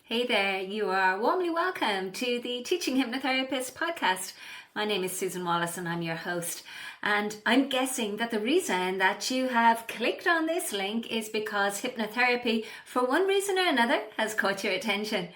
Hey there, you are warmly welcome to the Teaching Hypnotherapist podcast. My name is Susan Wallace and I'm your host. And I'm guessing that the reason that you have clicked on this link is because hypnotherapy, for one reason or another, has caught your attention.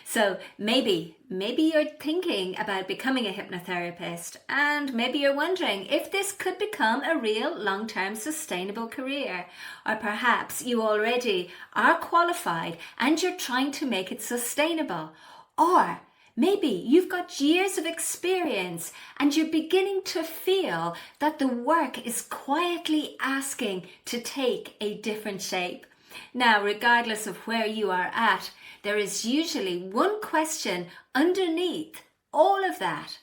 So maybe you're thinking about becoming a hypnotherapist, and maybe you're wondering if this could become a real long-term sustainable career. Or perhaps you already are qualified and you're trying to make it sustainable. Or maybe you've got years of experience and you're beginning to feel that the work is quietly asking to take a different shape. Now, regardless of where you are at, there is usually one question underneath all of that.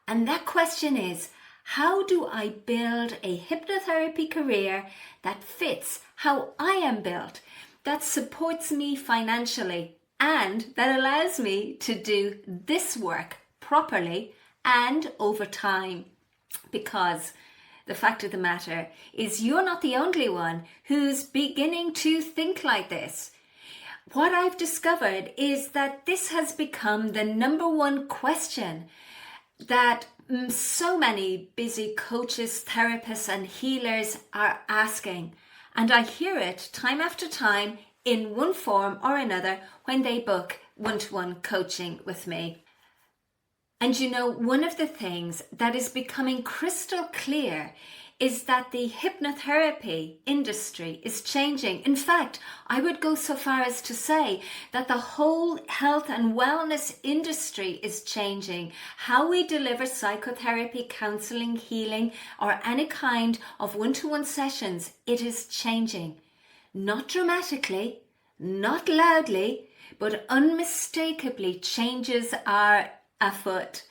And that question is, how do I build a hypnotherapy career that fits how I am built, that supports me financially, and that allows me to do this work properly and over time? Because the fact of the matter is you're not the only one who's beginning to think like this. What I've discovered is that this has become the number one question that so many busy coaches, therapists and healers are asking. And I hear it time after time in one form or another when they book one-to-one coaching with me. And you know, one of the things that is becoming crystal clear is that the hypnotherapy industry is changing. In fact, I would go so far as to say that the whole health and wellness industry is changing. How we deliver psychotherapy, counseling, healing, or any kind of one-to-one sessions, it is changing. Not dramatically, not loudly, but unmistakably changes are afoot.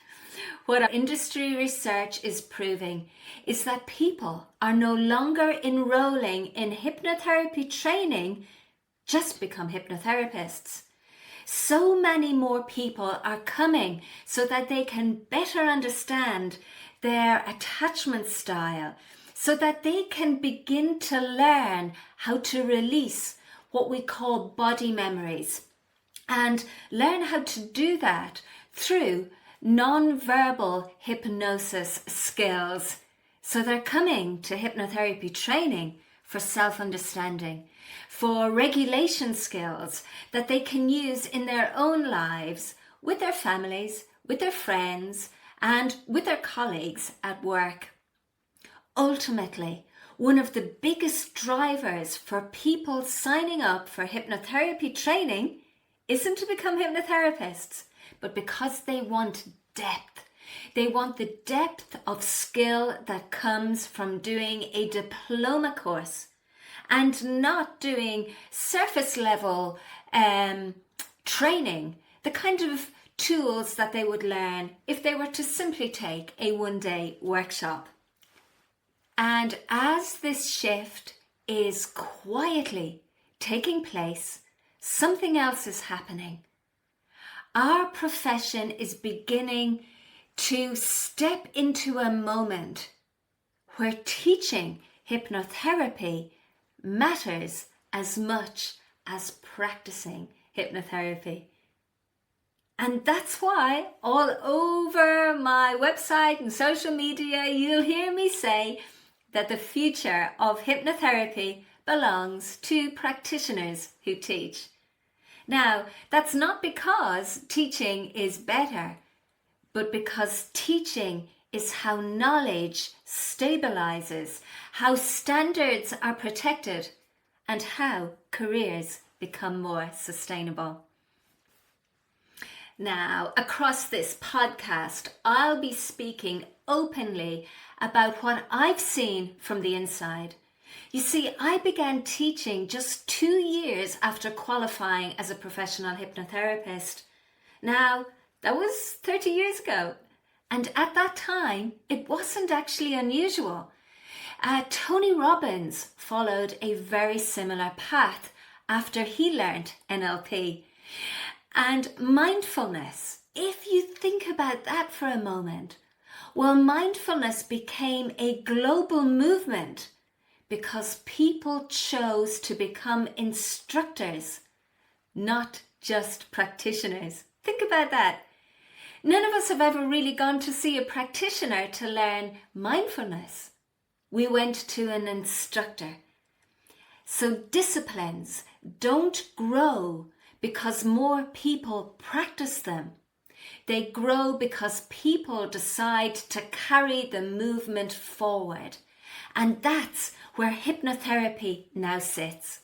What our industry research is proving is that people are no longer enrolling in hypnotherapy training just become hypnotherapists. So many more people are coming so that they can better understand their attachment style, so that they can begin to learn how to release what we call body memories, and learn how to do that through non-verbal hypnosis skills. So they're coming to hypnotherapy training for self-understanding, for regulation skills that they can use in their own lives, with their families, with their friends, and with their colleagues at work. Ultimately, one of the biggest drivers for people signing up for hypnotherapy training isn't to become hypnotherapists, but because they want depth. They want the depth of skill that comes from doing a diploma course and not doing surface level training, the kind of tools that they would learn if they were to simply take a one-day workshop. And as this shift is quietly taking place, something else is happening. Our profession is beginning to step into a moment where teaching hypnotherapy matters as much as practicing hypnotherapy. And that's why all over my website and social media, you'll hear me say that the future of hypnotherapy belongs to practitioners who teach. Now, that's not because teaching is better, but because teaching is how knowledge stabilizes, how standards are protected, and how careers become more sustainable. Now, across this podcast, I'll be speaking openly about what I've seen from the inside. You see, I began teaching just 2 years after qualifying as a professional hypnotherapist. Now, that was 30 years ago. And at that time, it wasn't actually unusual. Tony Robbins followed a very similar path after he learned NLP. And mindfulness, if you think about that for a moment, well, mindfulness became a global movement because people chose to become instructors, not just practitioners. Think about that. None of us have ever really gone to see a practitioner to learn mindfulness. We went to an instructor. So disciplines don't grow because more people practice them. They grow because people decide to carry the movement forward. And that's where hypnotherapy now sits.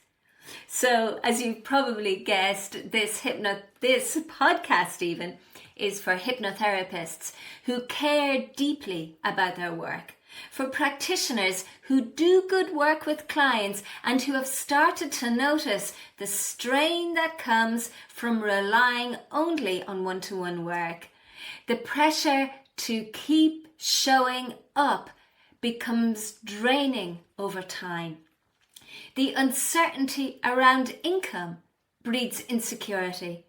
So as you've probably guessed, this podcast even is for hypnotherapists who care deeply about their work, for practitioners who do good work with clients and who have started to notice the strain that comes from relying only on one-to-one work. The pressure to keep showing up becomes draining over time. The uncertainty around income breeds insecurity,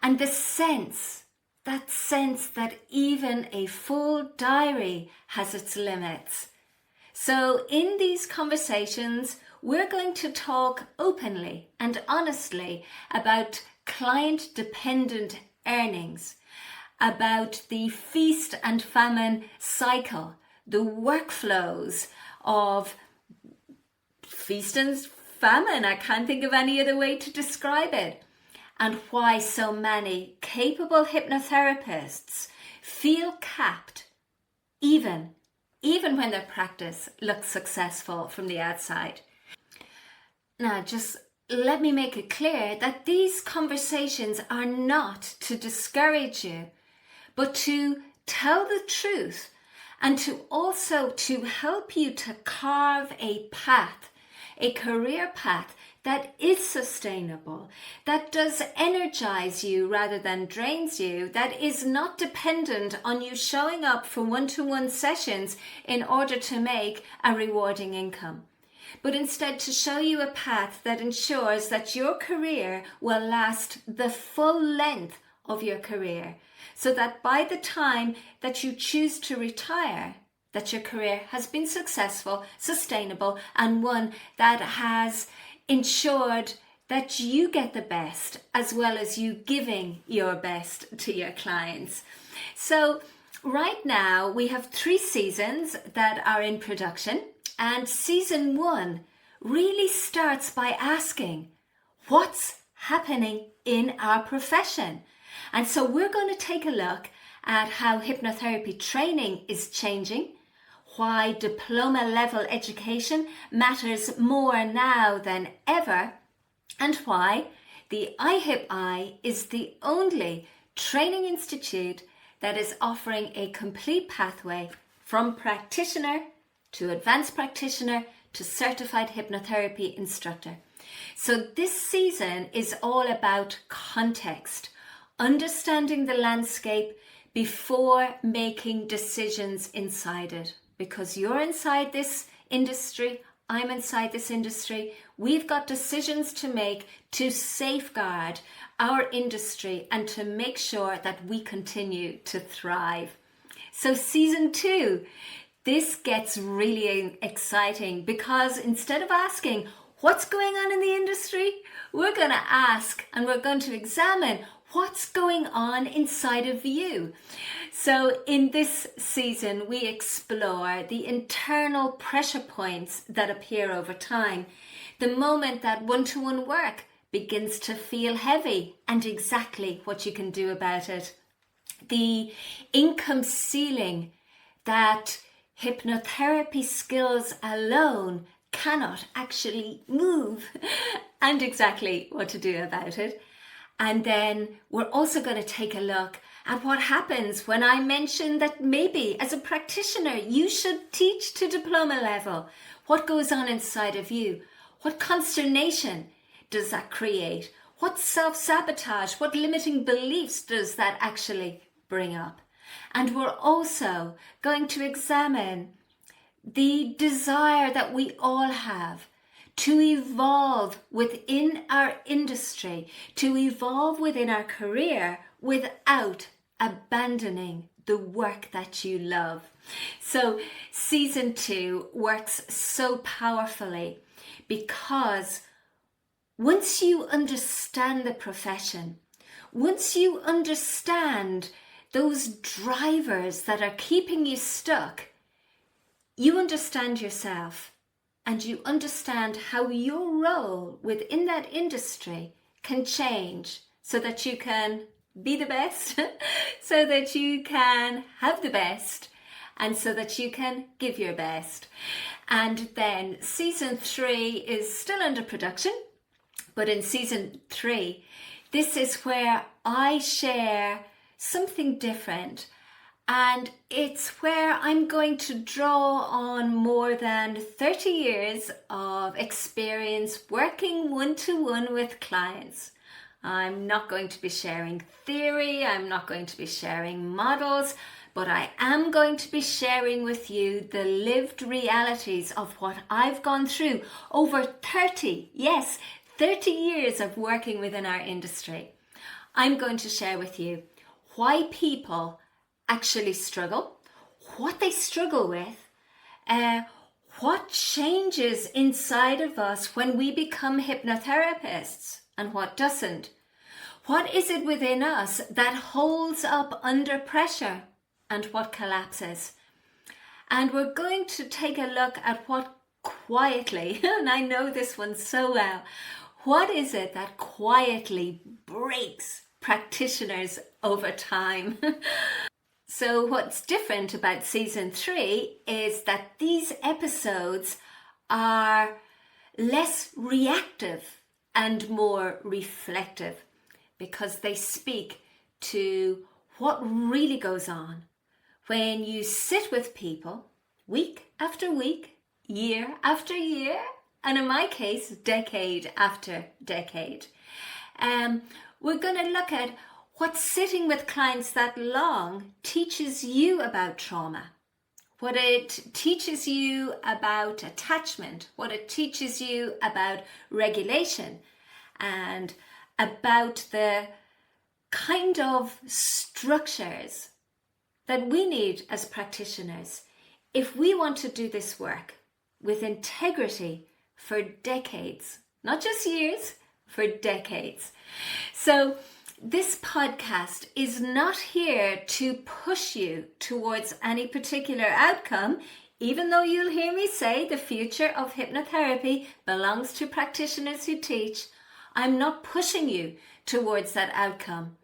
and that sense that even a full diary has its limits. So in these conversations, we're going to talk openly and honestly about client-dependent earnings, about the feast and famine cycle, the workflows of feast and famine. I can't think of any other way to describe it. And why so many capable hypnotherapists feel capped, even when their practice looks successful from the outside. Now, just let me make it clear that these conversations are not to discourage you, but to tell the truth and to also to help you to carve a path, a career path that is sustainable, that does energize you rather than drains you, that is not dependent on you showing up for one-to-one sessions in order to make a rewarding income, but instead to show you a path that ensures that your career will last the full length of your career, so that by the time that you choose to retire, that your career has been successful, sustainable, and one that has ensured that you get the best as well as you giving your best to your clients. So right now we have 3 seasons that are in production, and season 1 really starts by asking, what's happening in our profession? And so we're going to take a look at how hypnotherapy training is changing, why diploma level education matters more now than ever, and why the iHypI is the only training institute that is offering a complete pathway from practitioner to advanced practitioner to certified hypnotherapy instructor. So this season is all about context, understanding the landscape before making decisions inside it. Because you're inside this industry, I'm inside this industry, we've got decisions to make to safeguard our industry and to make sure that we continue to thrive. So season 2, this gets really exciting, because instead of asking what's going on in the industry, we're going to ask and we're going to examine what's going on inside of you. So in this season, we explore the internal pressure points that appear over time, the moment that one-to-one work begins to feel heavy and exactly what you can do about it, the income ceiling that hypnotherapy skills alone cannot actually move, and exactly what to do about it. And then we're also going to take a look at what happens when I mention that maybe as a practitioner you should teach to diploma level. What goes on inside of you? What consternation does that create? What self-sabotage, what limiting beliefs does that actually bring up? And we're also going to examine the desire that we all have to evolve within our industry, to evolve within our career without abandoning the work that you love. So season 2 works so powerfully because once you understand the profession, once you understand those drivers that are keeping you stuck, you understand yourself and you understand how your role within that industry can change so that you can be the best, so that you can have the best, and so that you can give your best. And then season 3 is still under production, but in season 3, this is where I share something different. And it's where I'm going to draw on more than 30 years of experience working one-to-one with clients. I'm not going to be sharing theory, I'm not going to be sharing models, but I am going to be sharing with you the lived realities of what I've gone through over 30 years of working within our industry. I'm going to share with you why people actually struggle, what they struggle with, what changes inside of us when we become hypnotherapists and what doesn't. What is it within us that holds up under pressure and what collapses? And we're going to take a look at what quietly, and I know this one so well, what is it that quietly breaks practitioners over time? So what's different about season 3 is that these episodes are less reactive and more reflective because they speak to what really goes on when you sit with people week after week, year after year, and in my case, decade after decade. We're going to look at what sitting with clients that long teaches you about trauma, what it teaches you about attachment, what it teaches you about regulation, and about the kind of structures that we need as practitioners if we want to do this work with integrity for decades, not just years, for decades. So this podcast is not here to push you towards any particular outcome, even though you'll hear me say the future of hypnotherapy belongs to practitioners who teach. I'm not pushing you towards that outcome,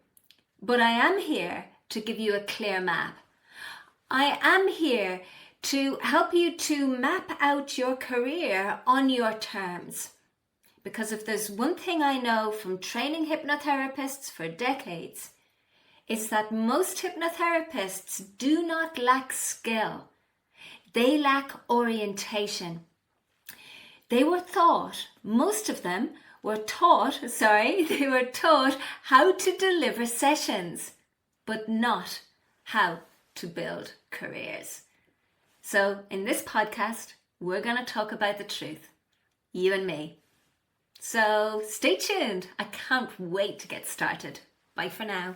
but I am here to give you a clear map. I am here to help you to map out your career on your terms. Because if there's one thing I know from training hypnotherapists for decades, it's that most hypnotherapists do not lack skill. They lack orientation. They were taught, most of them were taught how to deliver sessions, but not how to build careers. So in this podcast, we're going to talk about the truth, you and me. So stay tuned. I can't wait to get started. Bye for now.